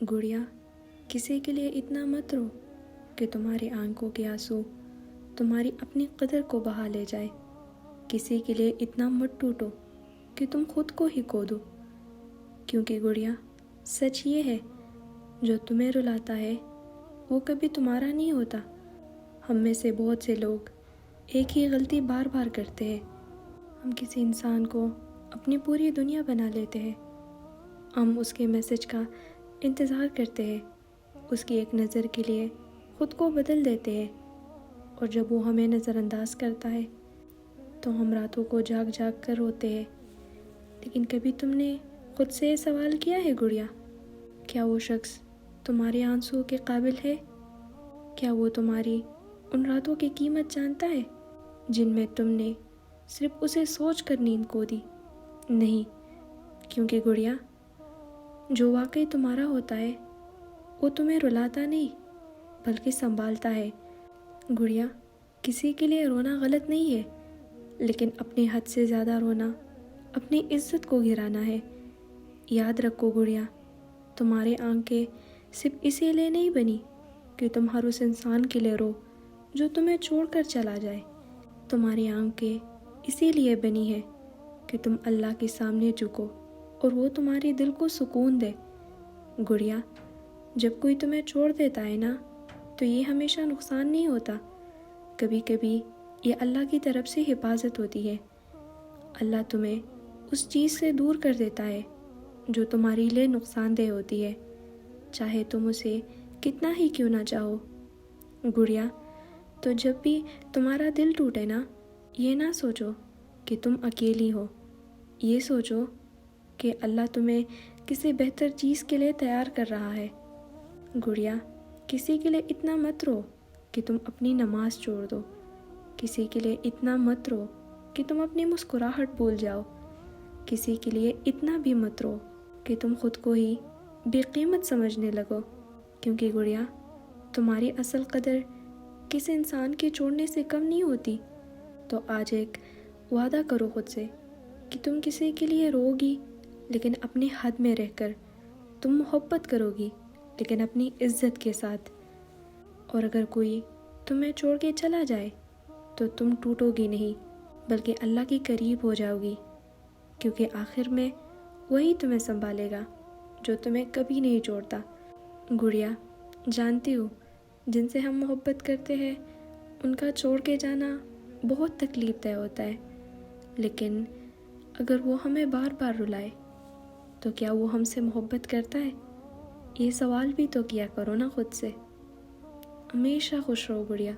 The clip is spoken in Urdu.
گڑیا، کسی کے لیے اتنا مت رو کہ تمہاری آنکھوں کے آنسو تمہاری اپنی قدر کو بہا لے جائے۔ کسی کے لیے اتنا مت ٹوٹو کہ تم خود کو ہی کھو دو، کیونکہ گڑیا سچ یہ ہے جو تمہیں رلاتا ہے وہ کبھی تمہارا نہیں ہوتا۔ ہم میں سے بہت سے لوگ ایک ہی غلطی بار بار کرتے ہیں۔ ہم کسی انسان کو اپنی پوری دنیا بنا لیتے ہیں۔ ہم اس کے میسج کا انتظار کرتے ہیں، اس کی ایک نظر کے لیے خود کو بدل دیتے ہیں، اور جب وہ ہمیں نظر انداز کرتا ہے تو ہم راتوں کو جاگ جاگ کر روتے ہیں۔ لیکن کبھی تم نے خود سے یہ سوال کیا ہے گڑیا، کیا وہ شخص تمہارے آنسوؤں کے قابل ہے؟ کیا وہ تمہاری ان راتوں کی قیمت جانتا ہے جن میں تم نے صرف اسے سوچ کر نیند کھو دی؟ نہیں، کیونکہ گڑیا جو واقعی تمہارا ہوتا ہے وہ تمہیں رلاتا نہیں بلکہ سنبھالتا ہے۔ گڑیا، کسی کے لیے رونا غلط نہیں ہے، لیکن اپنی حد سے زیادہ رونا اپنی عزت کو گرانا ہے۔ یاد رکھو گڑیا، تمہاری آنکھیں صرف اسی لیے نہیں بنی کہ تم ہر اس انسان کے لیے رو جو تمہیں چھوڑ کر چلا جائے۔ تمہاری آنکھیں اسی لیے بنی ہے کہ تم اللہ کے سامنے جھکو اور وہ تمہارے دل کو سکون دے۔ گڑیا، جب کوئی تمہیں چھوڑ دیتا ہے نا تو یہ ہمیشہ نقصان نہیں ہوتا، کبھی کبھی یہ اللہ کی طرف سے حفاظت ہوتی ہے۔ اللہ تمہیں اس چیز سے دور کر دیتا ہے جو تمہارے لیے نقصان دہ ہوتی ہے، چاہے تم اسے کتنا ہی کیوں نہ چاہو۔ گڑیا، تو جب بھی تمہارا دل ٹوٹے نا، یہ نہ سوچو کہ تم اکیلی ہو، یہ سوچو کہ اللہ تمہیں کسی بہتر چیز کے لیے تیار کر رہا ہے۔ گڑیا، کسی کے لیے اتنا مت رو کہ تم اپنی نماز چھوڑ دو، کسی کے لیے اتنا مت رو کہ تم اپنی مسکراہٹ بھول جاؤ، کسی کے لیے اتنا بھی مت رو کہ تم خود کو ہی بے قیمت سمجھنے لگو، کیونکہ گڑیا تمہاری اصل قدر کسی انسان کے چھوڑنے سے کم نہیں ہوتی۔ تو آج ایک وعدہ کرو خود سے کہ تم کسی کے لیے رو گی لیکن اپنی حد میں رہ کر، تم محبت کرو گی لیکن اپنی عزت کے ساتھ، اور اگر کوئی تمہیں چھوڑ کے چلا جائے تو تم ٹوٹو گی نہیں بلکہ اللہ کے قریب ہو جاؤ گی، کیونکہ آخر میں وہی تمہیں سنبھالے گا جو تمہیں کبھی نہیں چھوڑتا۔ گڑیا، جانتی ہوں جن سے ہم محبت کرتے ہیں ان کا چھوڑ کے جانا بہت تکلیف دہ ہوتا ہے، لیکن اگر وہ ہمیں بار بار رلائے تو کیا وہ ہم سے محبت کرتا ہے؟ یہ سوال بھی تو کیا کرو نا خود سے۔ ہمیشہ خوش رہو گڑیا۔